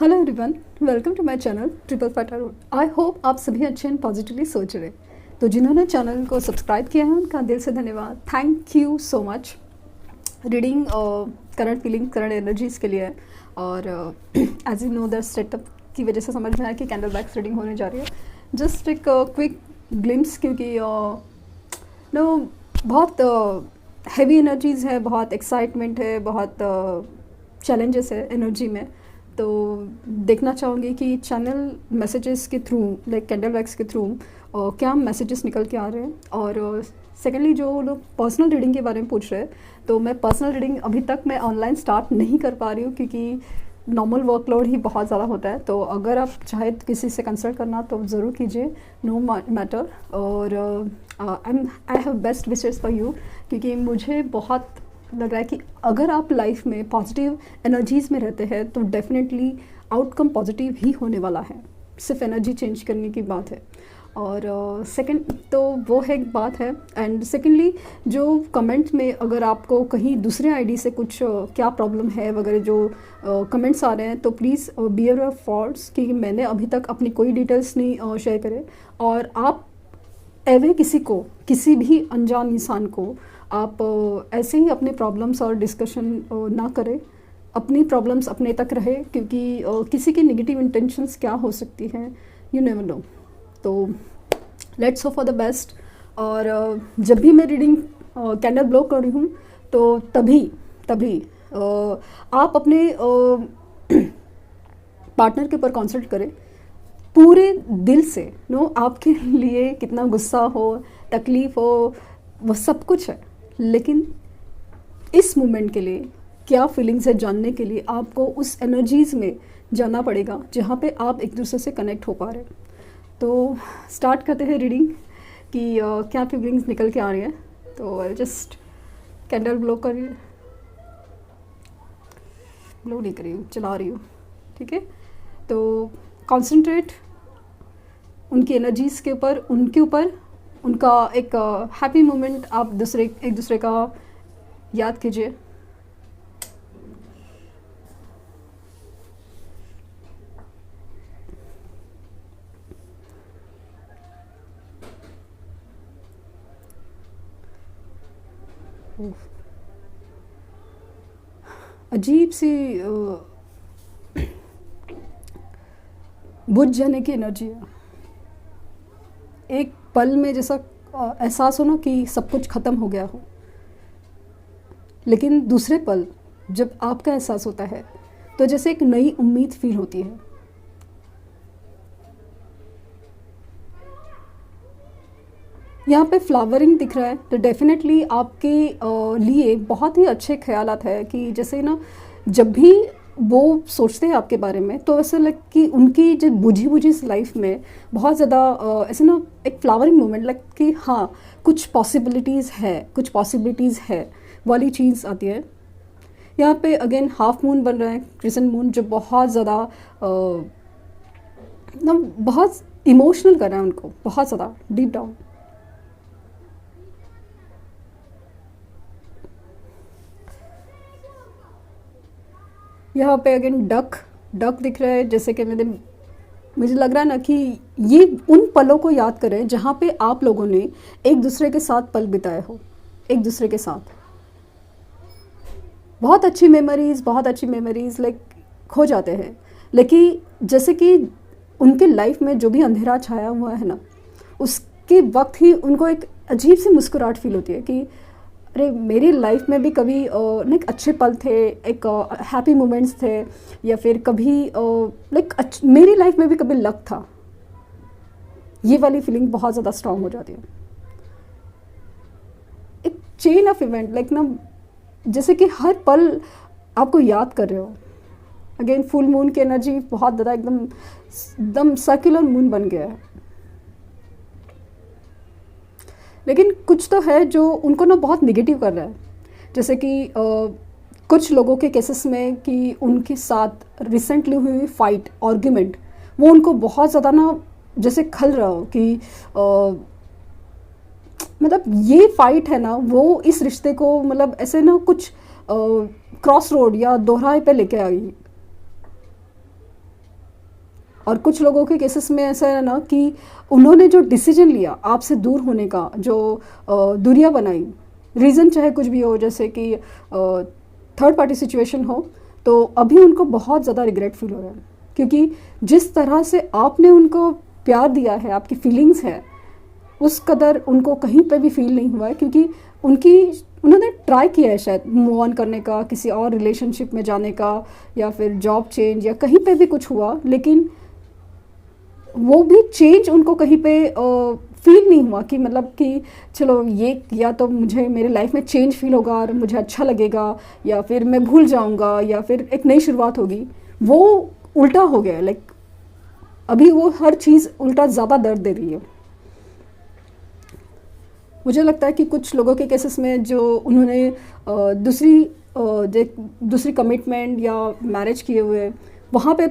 Hello everyone, welcome to my channel triple फैटा रूट। I hope आप सभी अच्छे एंड पॉजिटिवली सोच रहे। तो जिन्होंने चैनल को सब्सक्राइब किया है उनका दिल से धन्यवाद। Thank you so much. Reading current feeling current energies के लिए और as you know the setup की वजह से समझ में आया कि कैंडल बैक्स रीडिंग होने जा रही है। जस्ट एक क्विक ग्लिम्स, क्योंकि नो बहुत हैवी एनर्जीज़ है, बहुत एक्साइटमेंट है, बहुत चैलेंजेस है एनर्जी में। तो देखना चाहूँगी कि चैनल मैसेजेस के थ्रू, लाइक कैंडल वैक्स के थ्रू क्या मैसेजेस निकल के आ रहे हैं। और सेकेंडली जो लोग पर्सनल रीडिंग के बारे में पूछ रहे हैं, तो मैं पर्सनल रीडिंग अभी तक मैं ऑनलाइन स्टार्ट नहीं कर पा रही हूँ, क्योंकि नॉर्मल वर्कलोड ही बहुत ज़्यादा होता है। तो अगर आप चाहे किसी से कंसल्ट करना तो ज़रूर कीजिए, नो मैटर। और I have best wishes for you, क्योंकि मुझे बहुत लग रहा है कि अगर आप लाइफ में पॉजिटिव एनर्जीज़ में रहते हैं तो डेफिनेटली आउटकम पॉजिटिव ही होने वाला है। सिर्फ एनर्जी चेंज करने की बात है। और सेकंड तो वो है एक बात है। एंड सेकेंडली जो कमेंट में अगर आपको कहीं दूसरे आईडी से कुछ क्या प्रॉब्लम है वगैरह जो कमेंट्स आ रहे हैं, तो प्लीज़ बियर ऑफ फॉल्स, क्योंकि मैंने अभी तक अपनी कोई डिटेल्स नहीं शेयर करे। और आप एवे किसी भी अनजान इंसान को आप ऐसे ही अपने प्रॉब्लम्स और डिस्कशन ना करें। अपनी प्रॉब्लम्स अपने तक रहे, क्योंकि किसी की नेगेटिव इंटेंशंस क्या हो सकती हैं, यू नेवर नो। तो let's hope for the best. और जब भी मैं रीडिंग कैंडल ब्लो कर रही हूँ, तो तभी आप अपने पार्टनर के ऊपर कॉन्संट्रेट करें पूरे दिल से। आपके लिए कितना गुस्सा हो, तकलीफ़ हो, वो सब कुछ है, लेकिन इस मोमेंट के लिए क्या फीलिंग्स है जानने के लिए आपको उस एनर्जीज़ में जाना पड़ेगा जहाँ पे आप एक दूसरे से कनेक्ट हो पा रहे। तो स्टार्ट करते हैं रीडिंग कि क्या फीलिंग्स निकल के आ रही है। तो जस्ट कैंडल ब्लो नहीं कर रही हूँ, चला रही हूँ, ठीक है। तो कॉन्सेंट्रेट उनकी एनर्जीज़ के ऊपर, उनका एक हैप्पी मोमेंट आप एक दूसरे का याद कीजिए। अजीब सी बुझ जाने की एनर्जी है। एक पल में जैसा एहसास हो ना कि सब कुछ ख़त्म हो गया हो, लेकिन दूसरे पल जब आपका एहसास होता है तो जैसे एक नई उम्मीद फील होती है। यहाँ पे फ्लावरिंग दिख रहा है, तो डेफिनेटली आपके लिए बहुत ही अच्छे ख्यालात है कि जैसे ना जब भी वो सोचते हैं आपके बारे में, तो ऐसा लग कि उनकी जो बुझी लाइफ में बहुत ज़्यादा ऐसे ना एक फ्लावरिंग मोमेंट लग कि हाँ कुछ पॉसिबिलिटीज़ है वाली चीज़ आती है। यहाँ पे अगेन हाफ मून बन रहा है, क्रिसेंट मून, जो बहुत ज़्यादा ना बहुत इमोशनल कर रहा है उनको, बहुत ज़्यादा डीप डाउन। यहाँ पे अगेन डक दिख रहा है, जैसे कि मुझे लग रहा है ना कि ये उन पलों को याद करें जहाँ पे आप लोगों ने एक दूसरे के साथ पल बिताए हो, एक दूसरे के साथ बहुत अच्छी मेमोरीज लाइक खो जाते हैं। लेकिन जैसे कि उनके लाइफ में जो भी अंधेरा छाया हुआ है ना, उसके वक्त ही उनको एक अजीब सी मुस्कुराहट फील होती है कि अरे मेरी लाइफ में भी कभी लाइक अच्छे पल थे, एक हैप्पी मोमेंट्स थे, या फिर कभी लाइक मेरी लाइफ में भी कभी लक था। ये वाली फीलिंग बहुत ज़्यादा स्ट्रांग हो जाती है। एक चेन ऑफ इवेंट लाइक ना, जैसे कि हर पल आपको याद कर रहे हो। अगेन फुल मून की एनर्जी बहुत ज़्यादा एकदम सर्कुलर मून बन गया है। लेकिन कुछ तो है जो उनको ना बहुत निगेटिव कर रहा है, जैसे कि कुछ लोगों के केसेस में कि उनके साथ रिसेंटली हुई फाइट आर्ग्यूमेंट, वो उनको बहुत ज़्यादा ना जैसे खल रहा हो कि मतलब ये फाइट है ना, वो इस रिश्ते को मतलब ऐसे ना कुछ क्रॉस रोड या दोहराए पे लेके आई। और कुछ लोगों के केसेस में ऐसा है ना कि उन्होंने जो डिसीजन लिया आपसे दूर होने का, जो दूरियां बनाई, रीज़न चाहे कुछ भी हो, जैसे कि थर्ड पार्टी सिचुएशन हो, तो अभी उनको बहुत ज़्यादा रिग्रेट फील हो रहा है, क्योंकि जिस तरह से आपने उनको प्यार दिया है, आपकी फीलिंग्स है, उस कदर उनको कहीं पे भी फील नहीं हुआ है, क्योंकि उन्होंने ट्राई किया है शायद मूव ऑन करने का, किसी और रिलेशनशिप में जाने का, या फिर जॉब चेंज, या कहीं पे भी कुछ हुआ, लेकिन वो भी चेंज उनको कहीं पे फील नहीं हुआ कि मतलब कि चलो ये किया तो मुझे मेरे लाइफ में चेंज फील होगा और मुझे अच्छा लगेगा, या फिर मैं भूल जाऊंगा, या फिर एक नई शुरुआत होगी। वो उल्टा हो गया, लाइक अभी वो हर चीज़ उल्टा ज़्यादा दर्द दे रही है। मुझे लगता है कि कुछ लोगों के केसेस में जो उन्होंने दूसरी कमिटमेंट या मैरिज किए हुए, वहाँ पे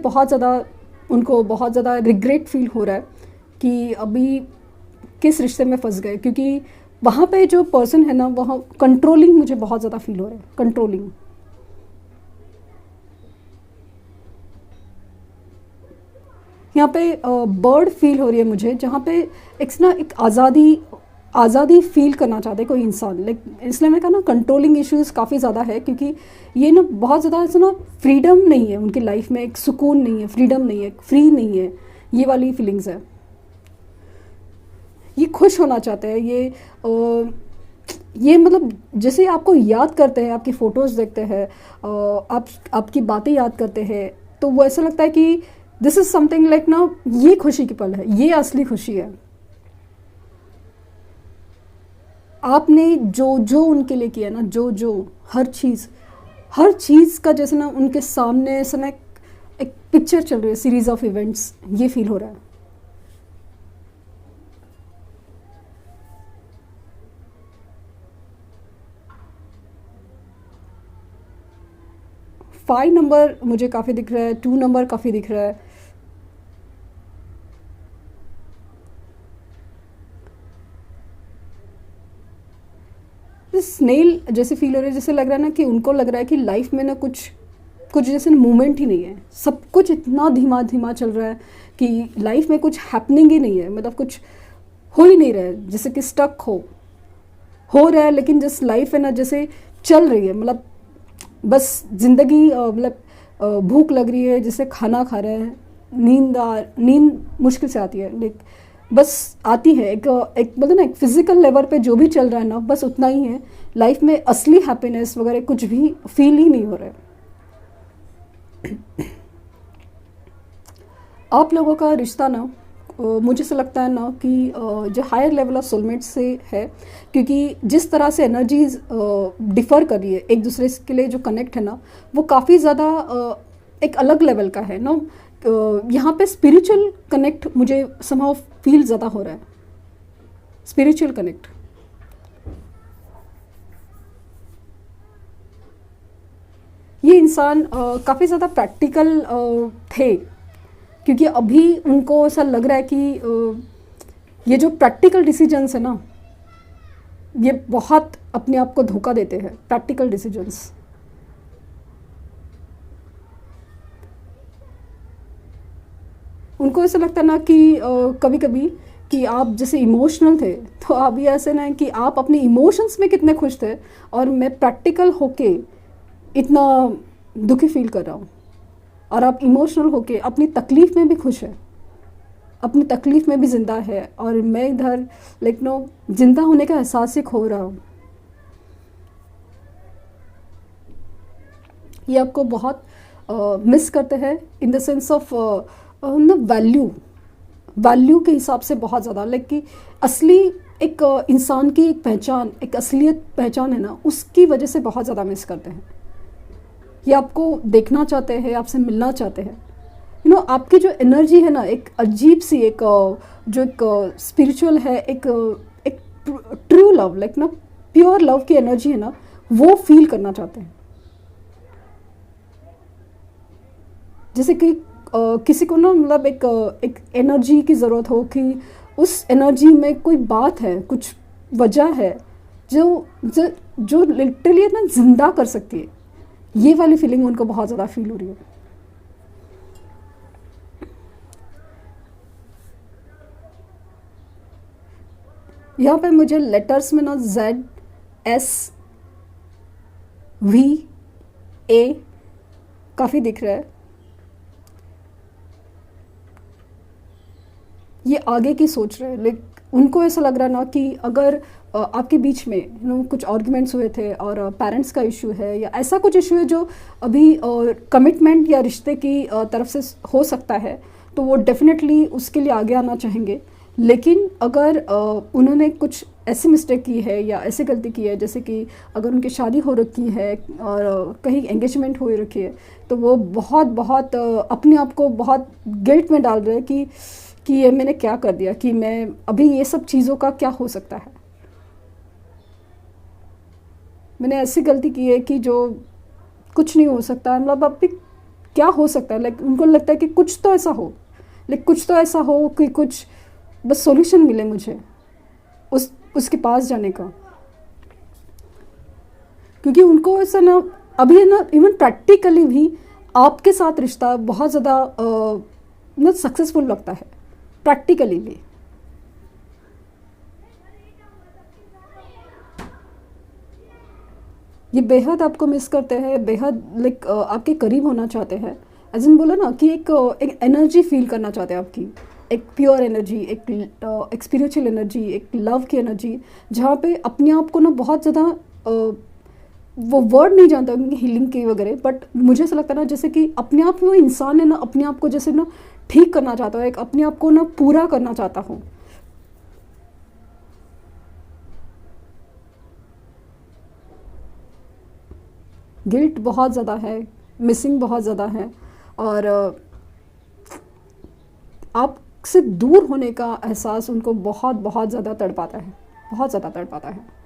उनको बहुत ज़्यादा रिग्रेट फील हो रहा है कि अभी किस रिश्ते में फंस गए, क्योंकि वहाँ पे जो पर्सन है ना, वहाँ कंट्रोलिंग मुझे बहुत ज़्यादा फील हो रहा है, कंट्रोलिंग। यहाँ पे बर्ड फील हो रही है मुझे, जहाँ पे एक आज़ादी फील करना चाहते कोई इंसान, लाइक इसलिए मैं कहा ना कंट्रोलिंग इश्यूज़ काफ़ी ज़्यादा है, क्योंकि ये ना बहुत ज़्यादा ऐसा ना फ्रीडम नहीं है उनकी लाइफ में, एक सुकून नहीं है, फ्रीडम नहीं है, फ्री नहीं है, ये वाली फीलिंग्स है। ये खुश होना चाहते हैं, ये मतलब जैसे आपको याद करते हैं, आपकी फ़ोटोज़ देखते हैं, आपकी बातें याद करते हैं, तो वो ऐसा लगता है कि दिस इज़ समथिंग लाइक ना, ये खुशी की पल है, ये असली खुशी है। आपने जो उनके लिए किया ना, जो हर चीज़ का जैसे ना उनके सामने ऐसा ना एक पिक्चर चल रही है, सीरीज ऑफ इवेंट्स, ये फील हो रहा है। फाइव नंबर मुझे काफ़ी दिख रहा है, 2 नंबर काफ़ी दिख रहा है। स्नेल जैसे फील हो रही है, जैसे लग रहा है ना कि उनको लग रहा है कि लाइफ में ना कुछ जैसे मूवमेंट ही नहीं है, सब कुछ इतना धीमा धीमा चल रहा है कि लाइफ में कुछ हैपनिंग ही नहीं है, मतलब कुछ हो ही नहीं रहा है, जैसे कि स्टक हो रहा है, लेकिन जिस लाइफ है ना जैसे चल रही है, मतलब बस ज़िंदगी मतलब भूख लग रही है, जैसे खाना खा रहे हैं, नींद मुश्किल से आती है, लाइक बस आती है, एक बोलते ना एक फिजिकल लेवल पे जो भी चल रहा है ना, बस उतना ही है। लाइफ में असली हैप्पीनेस वगैरह कुछ भी फील ही नहीं हो रहा है। आप लोगों का रिश्ता ना मुझे से लगता है ना कि जो हायर लेवल ऑफ सोलमेट से है, क्योंकि जिस तरह से एनर्जीज डिफ़र कर रही है एक दूसरे के लिए, जो कनेक्ट है ना, वो काफ़ी ज़्यादा एक अलग लेवल का है ना। यहाँ पे स्पिरिचुअल कनेक्ट मुझे समहाउ फील ज़्यादा हो रहा है, स्पिरिचुअल कनेक्ट। ये इंसान काफ़ी ज़्यादा प्रैक्टिकल थे, क्योंकि अभी उनको ऐसा लग रहा है कि ये जो प्रैक्टिकल डिसीजंस है ना, ये बहुत अपने आप को धोखा देते हैं, प्रैक्टिकल डिसीजंस। उनको ऐसा लगता है ना कि कभी कभी कि आप जैसे इमोशनल थे, तो अभी ऐसे ना कि आप अपने इमोशंस में कितने खुश थे, और मैं प्रैक्टिकल होके इतना दुखी फील कर रहा हूँ, और आप इमोशनल होके अपनी तकलीफ़ में भी खुश है, अपनी तकलीफ़ में भी ज़िंदा है, और मैं इधर लाइक ज़िंदा होने का एहसास ही खो रहा हूँ। ये आपको बहुत मिस करते हैं in the sense of value के हिसाब से बहुत ज़्यादा, लाइक कि असली एक इंसान की एक पहचान, एक असलियत पहचान है ना, उसकी वजह से बहुत ज़्यादा मिस करते हैं। ये आपको देखना चाहते हैं, आपसे मिलना चाहते हैं, आपकी जो एनर्जी है ना, एक अजीब सी एक जो एक स्पिरिचुअल है, एक ट्रू लव, लाइक ना प्योर लव की एनर्जी है ना, वो फील करना चाहते हैं। जैसे कि किसी को ना मतलब एक एनर्जी की ज़रूरत हो, कि उस एनर्जी में कोई बात है, कुछ वजह है जो लिटरली ना जिंदा कर सकती है। ये वाली फीलिंग उनको बहुत ज़्यादा फील हो रही है। यहाँ पे मुझे लेटर्स में ना ZSVA काफ़ी दिख रहा है। ये आगे की सोच रहे हैं, लेकिन उनको ऐसा लग रहा है ना कि अगर आपके बीच में कुछ आर्ग्यूमेंट्स हुए थे और पेरेंट्स का इशू है या ऐसा कुछ इशू है जो अभी कमिटमेंट या रिश्ते की तरफ से हो सकता है, तो वो डेफिनेटली उसके लिए आगे आना चाहेंगे। लेकिन अगर उन्होंने कुछ ऐसी मिस्टेक की है या ऐसी गलती की है, जैसे कि अगर उनकी शादी हो रखी है और कहीं एंगेजमेंट हो रखी है, तो वो बहुत बहुत अपने आप को बहुत गिल्ट में डाल रहे हैं कि ये मैंने क्या कर दिया, कि मैं अभी ये सब चीज़ों का क्या हो सकता है, मैंने ऐसी गलती की है कि जो कुछ नहीं हो सकता। मतलब अब भी क्या हो सकता है, लाइक उनको लगता है कि कुछ तो ऐसा हो, लाइक कुछ तो ऐसा हो कि कुछ बस सॉल्यूशन मिले मुझे उसके पास जाने का। क्योंकि उनको ऐसा ना अभी ना इवन प्रैक्टिकली भी आपके साथ रिश्ता बहुत ज़्यादा ना सक्सेसफुल लगता है, प्रैक्टिकली भी। ये बेहद आपको मिस करते हैं, बेहद लाइक आपके करीब होना चाहते हैं। एज इन बोला ना कि एक एनर्जी फील करना चाहते हैं आपकी, एक प्योर एनर्जी, एक स्पिरिचुअल एनर्जी, एक लव की एनर्जी, जहाँ पे अपने आप को ना बहुत ज़्यादा वो वर्ड नहीं जानता उनकी हीलिंग की वगैरह, बट मुझे ऐसा लगता है ना जैसे कि अपने आप में वो इंसान है ना, अपने आप को जैसे ना ठीक करना चाहता हूँ, एक अपने आप को ना पूरा करना चाहता हूँ। गिल्ट बहुत ज़्यादा है, मिसिंग बहुत ज़्यादा है, और आपसे दूर होने का एहसास उनको बहुत बहुत ज़्यादा तड़पाता है, बहुत ज़्यादा तड़पाता है।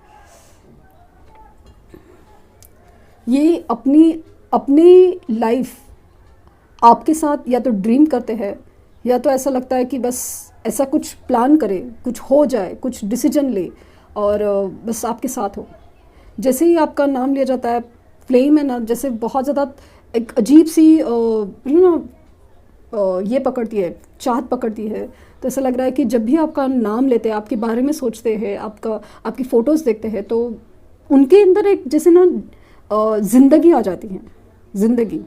ये अपनी लाइफ आपके साथ या तो ड्रीम करते हैं, या तो ऐसा लगता है कि बस ऐसा कुछ प्लान करे, कुछ हो जाए, कुछ डिसीजन ले और बस आपके साथ हो। जैसे ही आपका नाम लिया जाता है, फ्लेम है ना जैसे बहुत ज़्यादा एक अजीब सी ये पकड़ती है, चाहत पकड़ती है। तो ऐसा लग रहा है कि जब भी आपका नाम लेते हैं, आपके बारे में सोचते हैं, आपकी फ़ोटोज़ देखते हैं, तो उनके अंदर एक जैसे ना ज़िंदगी आ जाती है, ज़िंदगी।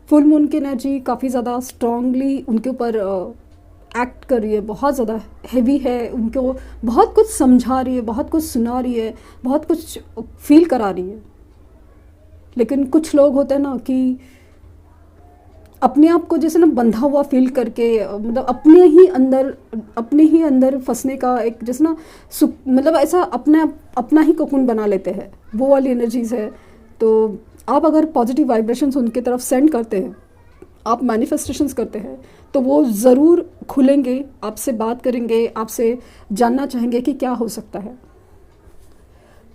फुल मून की एनर्जी काफ़ी ज़्यादा स्ट्रांगली उनके ऊपर एक्ट कर रही है, बहुत ज़्यादा हैवी है, उनको बहुत कुछ समझा रही है, बहुत कुछ सुना रही है, बहुत कुछ फील करा रही है। लेकिन कुछ लोग होते हैं ना कि अपने आप को जैसे ना बंधा हुआ फील करके, मतलब अपने ही अंदर फंसने का एक जैसे ना मतलब ऐसा अपना ही कोकून बना लेते हैं, वो वाली एनर्जीज है। तो आप अगर पॉजिटिव वाइब्रेशंस उनकी तरफ सेंड करते हैं, आप मैनिफेस्टेशंस करते हैं, तो वो ज़रूर खुलेंगे, आपसे बात करेंगे, आपसे जानना चाहेंगे कि क्या हो सकता है।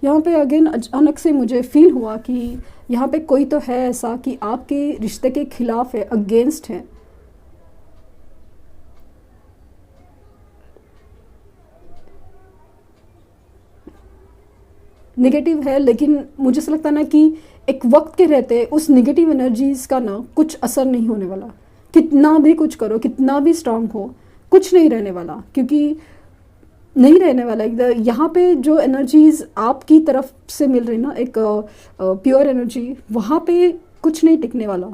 यहाँ पे अगेन अचानक से मुझे फील हुआ कि यहाँ पे कोई तो है ऐसा कि आपके रिश्ते के खिलाफ है, अगेंस्ट है। नेगेटिव है, लेकिन मुझे ऐसा लगता है ना कि एक वक्त के रहते उस नेगेटिव एनर्जीज़ का ना कुछ असर नहीं होने वाला। कितना भी कुछ करो, कितना भी स्ट्रांग हो, कुछ नहीं रहने वाला, क्योंकि नहीं रहने वाला। यहाँ पे जो एनर्जीज़ आपकी तरफ से मिल रही ना, एक प्योर एनर्जी, वहाँ पे कुछ नहीं टिकने वाला।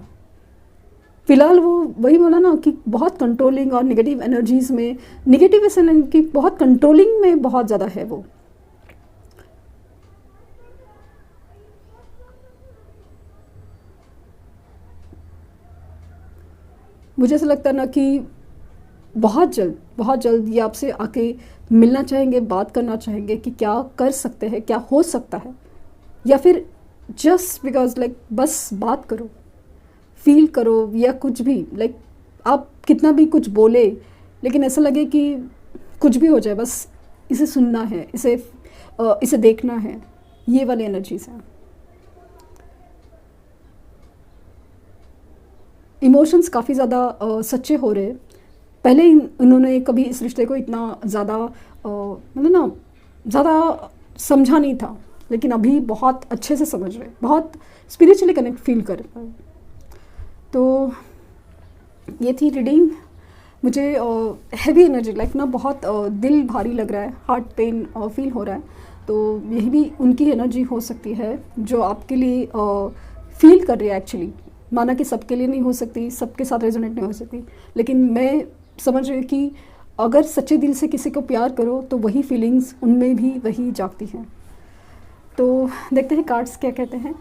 फिलहाल वो वही बोला ना कि बहुत कंट्रोलिंग और नेगेटिव एनर्जीज़ में, नेगेटिव की बहुत कंट्रोलिंग में बहुत ज़्यादा है वो। मुझे ऐसा लगता है ना कि बहुत जल्द ये आपसे आके मिलना चाहेंगे, बात करना चाहेंगे कि क्या कर सकते हैं, क्या हो सकता है, या फिर जस्ट बिकॉज लाइक बस बात करो, फील करो, या कुछ भी लाइक आप कितना भी कुछ बोले, लेकिन ऐसा लगे कि कुछ भी हो जाए, बस इसे सुनना है, इसे देखना है। ये वाली एनर्जीज हैं। इमोशंस काफ़ी ज़्यादा सच्चे हो रहे। पहले इन्होंने कभी इस रिश्ते को इतना ज़्यादा मतलब ना ज़्यादा समझा नहीं था, लेकिन अभी बहुत अच्छे से समझ रहे हैं, बहुत स्पिरिचुअली कनेक्ट फील कर रहे हैं। तो ये थी रीडिंग। मुझे हैवी एनर्जी लाइक ना बहुत दिल भारी लग रहा है, हार्ट पेन फील हो रहा है, तो यही भी उनकी एनर्जी हो सकती है जो आपके लिए फील कर रही है एक्चुअली। माना कि सबके लिए नहीं हो सकती, सबके साथ रेजोनेट नहीं हो सकती, लेकिन मैं समझ रही हूँ कि अगर सच्चे दिल से किसी को प्यार करो तो वही फीलिंग्स उनमें भी वही जागती हैं। तो देखते हैं कार्ड्स क्या कहते हैं।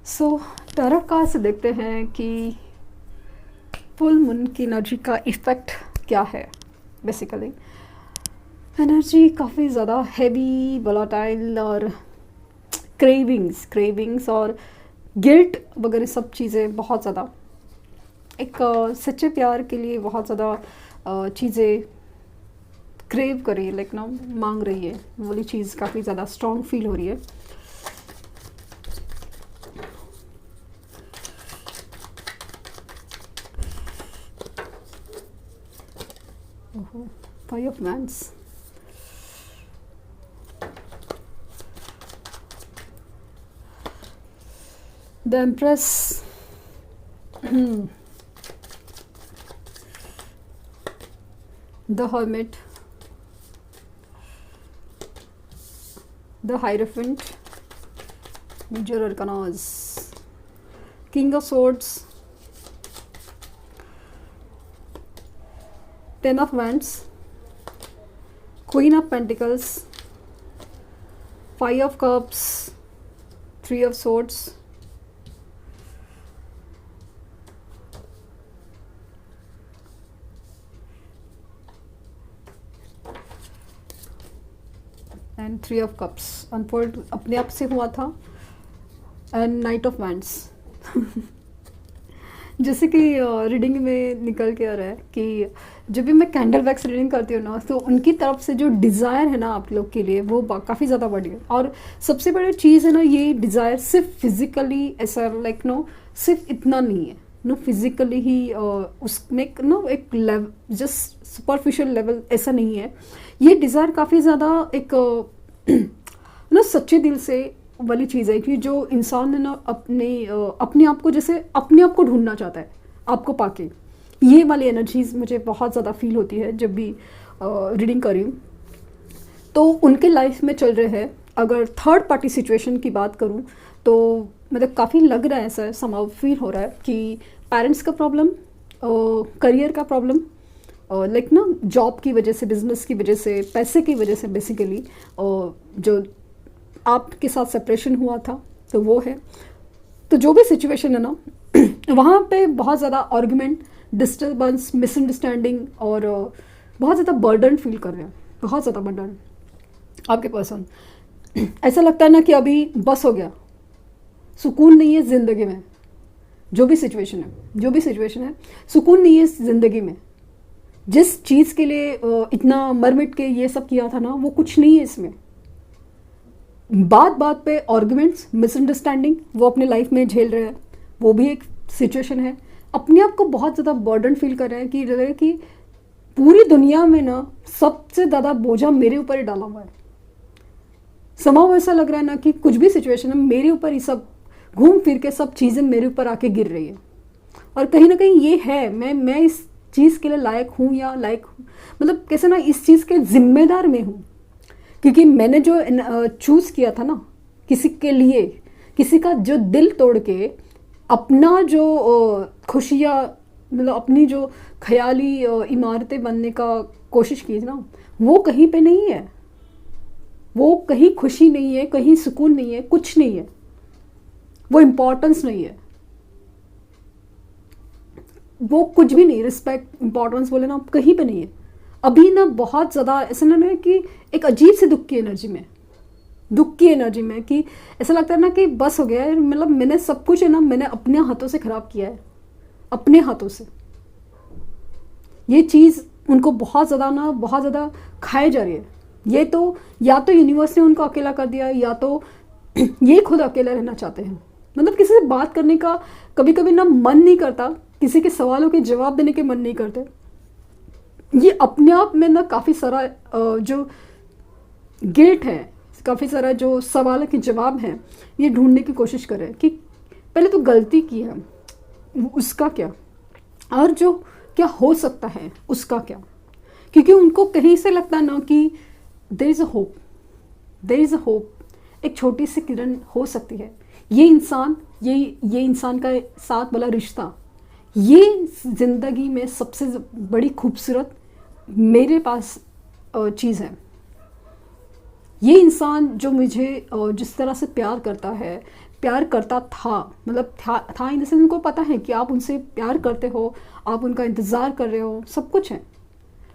सो टैरो कार्ड से देखते हैं कि फुल मून की एनर्जी का इफ़ेक्ट क्या है। बेसिकली एनर्जी काफ़ी ज़्यादा हैवी, वोलेटाइल और क्रेविंग्स और गिल्ट वगैरह सब चीज़ें बहुत ज़्यादा एक सच्चे प्यार के लिए बहुत ज़्यादा चीज़ें क्रेव कर रही है, लाइक ना मांग रही है, वो वाली चीज़ काफ़ी ज़्यादा स्ट्रॉन्ग फील हो रही है। Five of wands, the empress, the hermit, the hierophant, major arcana, king of swords, ten of wands, queen of pentacles, five of cups, three of swords, and three of cups unfold अपने आप से हुआ था, and night of wands. जैसे कि reading में निकल के आ रहा है कि जब भी मैं कैंडल वैक्स रीडिंग करती हूँ ना, तो उनकी तरफ से जो डिज़ायर है ना आप लोग के लिए वो काफ़ी ज़्यादा बड़ी है। और सबसे बड़ी चीज़ है ना, ये डिज़ायर सिर्फ फिजिकली ऐसा लाइक नो सिर्फ इतना नहीं है नो, फिजिकली ही उसमें नो एक लेवल जस्ट सुपरफिशियल लेवल ऐसा नहीं है। ये डिज़ायर काफ़ी ज़्यादा एक ना सच्चे दिल से वाली चीज़ है कि जो इंसान है ना अपने आप को जैसे अपने आप को ढूंढना चाहता है आपको पाके। ये वाली एनर्जीज मुझे बहुत ज़्यादा फील होती है जब भी रीडिंग कर रही हूँ। तो उनके लाइफ में चल रहे हैं। अगर थर्ड पार्टी सिचुएशन की बात करूँ तो मतलब काफ़ी लग रहा है, ऐसा समाव फील हो रहा है कि पेरेंट्स का प्रॉब्लम, करियर का प्रॉब्लम, लाइक ना जॉब की वजह से, बिजनेस की वजह से, पैसे की वजह से बेसिकली जो आपके साथ सेपरेशन हुआ था तो वो है। तो जो भी सिचुएशन है ना वहाँ पे बहुत ज़्यादा आर्गुमेंट, डिस्टर्बेंस, मिसअंडरस्टैंडिंग और बहुत ज़्यादा बर्डन फील कर रहे हैं, बहुत ज़्यादा बर्डन आपके पर्सन। ऐसा लगता है ना कि अभी बस हो गया, सुकून नहीं है ज़िंदगी में। जो भी सिचुएशन है सुकून नहीं है ज़िंदगी में। जिस चीज़ के लिए इतना मरमिट के ये सब किया था ना, वो कुछ नहीं है इसमें। बात बात पे आर्गुमेंट्स, मिसअंडरस्टैंडिंग वो अपने लाइफ में झेल रहे हैं, वो भी एक सिचुएशन है। अपने आप को बहुत ज़्यादा बर्डन फील कर रहे हैं कि पूरी दुनिया में ना सबसे ज़्यादा बोझा मेरे ऊपर ही डाला हुआ है। समाव ऐसा लग रहा है ना कि कुछ भी सिचुएशन है मेरे ऊपर ही सब घूम फिर के सब चीज़ें मेरे ऊपर आके गिर रही है। और कहीं ना कहीं ये है मैं इस चीज़ के लिए लायक हूँ या लायक हूँ, मतलब कैसे ना इस चीज़ के जिम्मेदार मैं हूँ, क्योंकि मैंने जो चूज़ किया था ना किसी के लिए, किसी का जो दिल तोड़ के अपना जो खुशियाँ मतलब अपनी जो ख्याली इमारतें बनने का कोशिश की ना, वो कहीं पे नहीं है, वो कहीं खुशी नहीं है, कहीं सुकून नहीं है, कुछ नहीं है, वो इम्पोर्टेंस नहीं है, वो कुछ भी नहीं, रिस्पेक्ट इम्पोर्टेंस बोले ना कहीं पे नहीं है। अभी ना बहुत ज़्यादा ऐसा ना है कि एक अजीब सी दुख की एनर्जी में कि ऐसा लगता है ना कि बस हो गया है, मतलब मैंने सब कुछ है ना मैंने अपने हाथों से ख़राब किया है, अपने हाथों से। ये चीज़ उनको बहुत ज़्यादा खाए जा रही है। ये तो या तो यूनिवर्स ने उनको अकेला कर दिया, या तो ये खुद अकेला रहना चाहते हैं। मतलब किसी से बात करने का कभी कभी ना मन नहीं करता, किसी के सवालों के जवाब देने के मन नहीं करते। ये अपने आप में ना काफ़ी सारा जो गिल्ट है, काफ़ी सारा जो सवाल के जवाब हैं, ये ढूंढने की कोशिश करें कि पहले तो गलती की है उसका क्या, और जो क्या हो सकता है उसका क्या। क्योंकि उनको कहीं से लगता है ना कि there is a hope, there is a hope, एक छोटी सी किरण हो सकती है। ये इंसान, ये इंसान का साथ वाला रिश्ता, ये ज़िंदगी में सबसे बड़ी खूबसूरत मेरे पास चीज़ है। ये इंसान जो मुझे जिस तरह से प्यार करता है, प्यार करता था, मतलब था इन द सेंस, उनको पता है कि आप उनसे प्यार करते हो, आप उनका इंतज़ार कर रहे हो, सब कुछ है।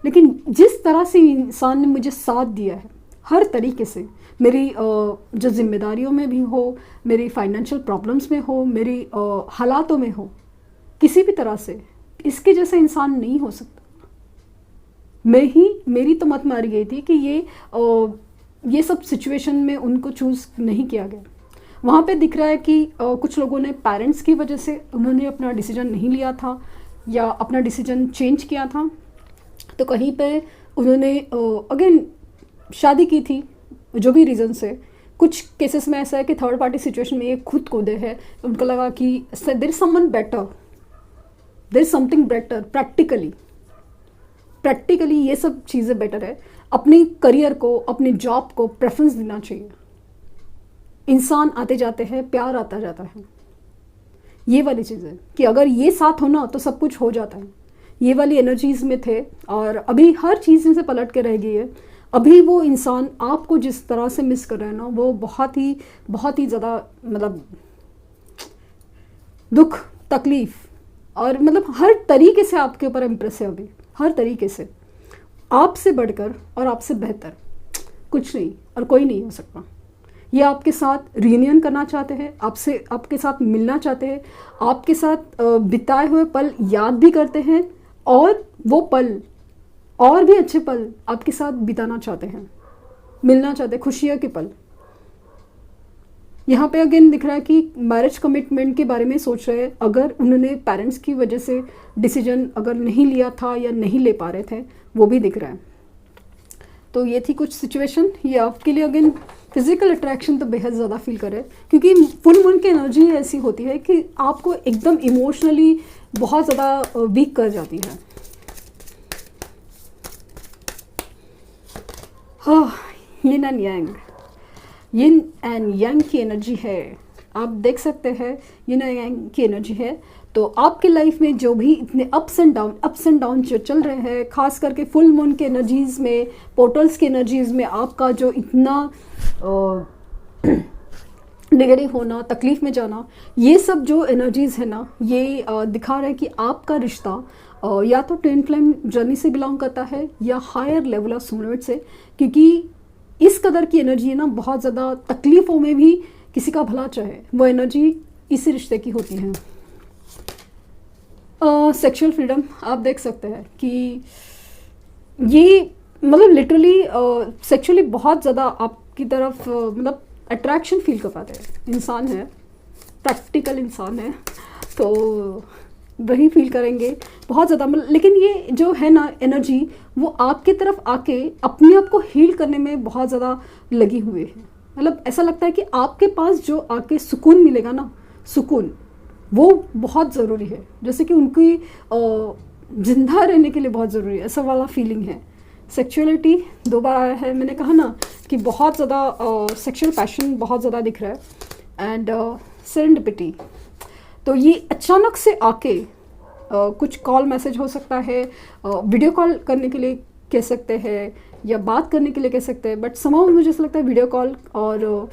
लेकिन जिस तरह से इंसान ने मुझे साथ दिया है हर तरीके से, मेरी जो जिम्मेदारियों में भी हो, मेरी फाइनेंशियल प्रॉब्लम्स में हो, मेरी हालातों में हो, किसी भी तरह से इसके जैसा इंसान नहीं हो सकता। मेरी तो मत मारी गई थी कि ये सब सिचुएशन में उनको चूज़ नहीं किया गया। वहाँ पे दिख रहा है कि कुछ लोगों ने पेरेंट्स की वजह से उन्होंने अपना डिसीजन नहीं लिया था या अपना डिसीजन चेंज किया था। तो कहीं पे उन्होंने अगेन शादी की थी, जो भी रीज़न से। कुछ केसेस में ऐसा है कि थर्ड पार्टी सिचुएशन में ये खुद कूदे हैं, उनको लगा कि there is someone better, there is something better. Practically ये सब चीज़ें बेटर है। अपने करियर को, अपने जॉब को प्रेफरेंस देना चाहिए। इंसान आते जाते हैं, प्यार आता जाता है, ये वाली चीज़ें कि अगर ये साथ हो ना तो सब कुछ हो जाता है। ये वाली एनर्जीज में थे और अभी हर चीज़ से पलट के रह गई है। अभी वो इंसान आपको जिस तरह से मिस कर रहे हैं ना, वो बहुत ही ज़्यादा, मतलब दुख, तकलीफ और मतलब हर तरीके से आपके ऊपर इम्प्रेस है अभी, हर तरीके से। आपसे बढ़कर और आपसे बेहतर कुछ नहीं और कोई नहीं हो सकता। ये आपके साथ रियूनियन करना चाहते हैं, आपके साथ मिलना चाहते हैं, आपके साथ बिताए हुए पल याद भी करते हैं, और वो पल और भी अच्छे पल आपके साथ बिताना चाहते हैं, मिलना चाहते हैं, खुशियों के पल। यहाँ पे अगेन दिख रहा है कि मैरिज कमिटमेंट के बारे में सोच रहे हैं। अगर उन्होंने पेरेंट्स की वजह से डिसीजन अगर नहीं लिया था या नहीं ले पा रहे थे, वो भी दिख रहा है। तो ये थी कुछ सिचुएशन। ये आपके लिए अगेन फिजिकल अट्रैक्शन तो बेहद ज़्यादा फील करे, क्योंकि फुल मून की एनर्जी ऐसी होती है कि आपको एकदम इमोशनली बहुत ज़्यादा वीक कर जाती है। हाँ, यिन एंड यांग की एनर्जी है। आप देख सकते हैं यिन एंड यांग की एनर्जी है। तो आपके लाइफ में जो भी इतने अप्स एंड डाउन जो चल रहे हैं, खास करके फुल मून के एनर्जीज़ में, पोर्टल्स की एनर्जीज़ में आपका जो इतना नेगेटिव होना, तकलीफ़ में जाना, ये सब जो एनर्जीज़ है ना, ये दिखा रहा है कि आपका रिश्ता या तो ट्विन फ्लेम जर्नी से बिलोंग करता है या हायर लेवल ऑफ सोलमेट से। क्योंकि इस कदर की एनर्जी है ना, बहुत ज़्यादा तकलीफ़ों में भी किसी का भला चाहे, वो एनर्जी इसी रिश्ते की होती है। सेक्सुअल फ्रीडम आप देख सकते हैं कि ये मतलब लिटरली सेक्सुअली बहुत ज़्यादा आपकी तरफ मतलब अट्रैक्शन फील कर पाते हैं। इंसान है, प्रैक्टिकल इंसान है, तो वही फील करेंगे बहुत ज़्यादा। लेकिन ये जो है ना एनर्जी, वो आपकी तरफ आके अपने आप को हील करने में बहुत ज़्यादा लगी हुई है। मतलब ऐसा लगता है कि आपके पास जो आके सुकून मिलेगा ना, सुकून, वो बहुत ज़रूरी है। जैसे कि उनकी जिंदा रहने के लिए बहुत ज़रूरी है, ऐसा वाला फीलिंग है। सेक्सुअलिटी 2 बार आया है, मैंने कहा ना कि बहुत ज़्यादा सेक्सुअल पैशन बहुत ज़्यादा दिख रहा है। एंड सेरेंडिपिटी, तो ये अचानक से आके कुछ कॉल मैसेज हो सकता है, वीडियो कॉल करने के लिए कह सकते हैं या बात करने के लिए कह सकते हैं, बट समहाउ मुझे ऐसा लगता है वीडियो कॉल और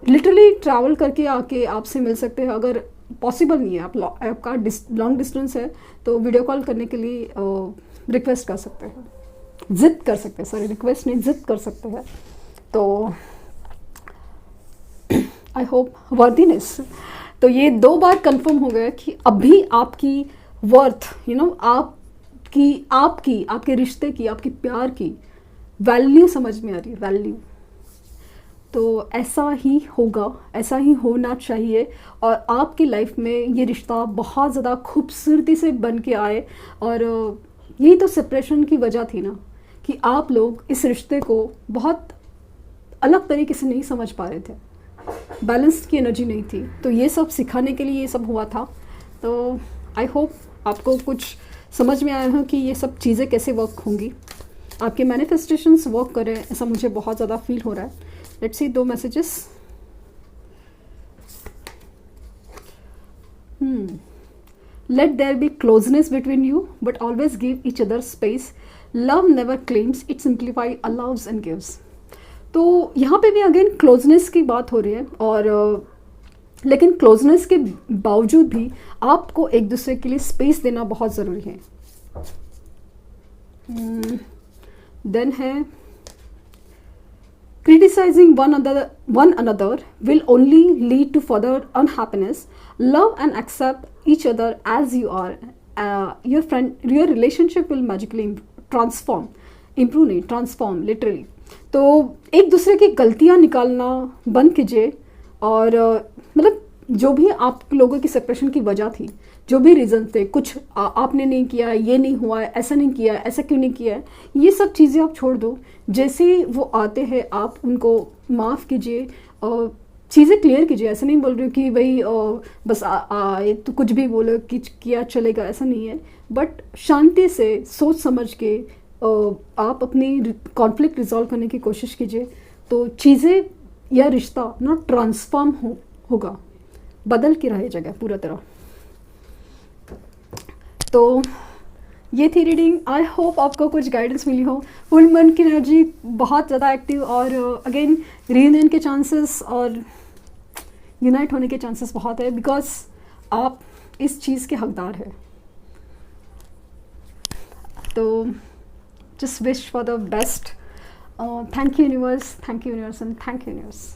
लिटरली ट्रैवल करके आके आपसे मिल सकते हैं। अगर पॉसिबल नहीं है, आपका लॉन्ग डिस्टेंस है, तो वीडियो कॉल करने के लिए रिक्वेस्ट कर सकते हैं, जिद कर सकते हैं, सॉरी रिक्वेस्ट नहीं, जिद कर सकते हैं। तो आई होप वर्दीनेस। तो ये 2 बार कंफर्म हो गया कि अभी आपकी वर्थ, आपके रिश्ते की, आपकी प्यार की वैल्यू समझ में आ रही है, वैल्यू। तो ऐसा ही होगा, ऐसा ही होना चाहिए, और आपकी लाइफ में ये रिश्ता बहुत ज़्यादा खूबसूरती से बन के आए और यही तो सेपरेशन की वजह थी ना, कि आप लोग इस रिश्ते को बहुत अलग तरीके से नहीं समझ पा रहे थे, बैलेंस की एनर्जी नहीं थी। तो ये सब सिखाने के लिए ये सब हुआ था। तो आई होप आपको कुछ समझ में आया हो कि ये सब चीज़ें कैसे वर्क होंगी, आपके मैनिफेस्टेशंस वर्क करें, ऐसा मुझे बहुत ज़्यादा फील हो रहा है। Let's see 2 messages. Let there be closeness between you, but always give each other space. Love never claims, it simplifies, allows and gives. तो यहाँ पे भी अगेन क्लोजनेस की बात हो रही है, और लेकिन क्लोजनेस के बावजूद भी आपको एक दूसरे के लिए स्पेस देना बहुत ज़रूरी है। देन है criticizing one another will only lead to further unhappiness. Love and accept each other as you are. Your relationship will magically improve नहीं, transform literally. तो एक दूसरे की गलतियाँ निकालना बंद कीजिए, और मतलब जो भी आप लोगों की सेपरेशन की वजह थी, जो भी रीज़न थे, कुछ आपने नहीं किया, ये नहीं हुआ, ऐसा नहीं किया, ऐसा क्यों नहीं किया, ये सब चीज़ें आप छोड़ दो। जैसे ही वो आते हैं आप उनको माफ़ कीजिए और चीज़ें क्लियर कीजिए। ऐसा नहीं बोल रही हूँ कि भाई बस तो कुछ भी बोलो कि किया चलेगा, ऐसा नहीं है। बट शांति से सोच समझ के आप अपनी कॉन्फ्लिक्ट रिजॉल्व करने की कोशिश कीजिए, तो चीज़ें या रिश्ता ना ट्रांसफॉर्म होगा, बदल के रहेगा पूरा तरह। तो ये थी रीडिंग। आई होप आपको कुछ गाइडेंस मिली हो। फुल मून की एनर्जी बहुत ज़्यादा एक्टिव, और अगेन रीयूनियन के चांसेस और यूनाइट होने के चांसेस बहुत है, बिकॉज आप इस चीज़ के हकदार हैं। तो just wish for the best. Thank you universe, thank you universe and thank you universe.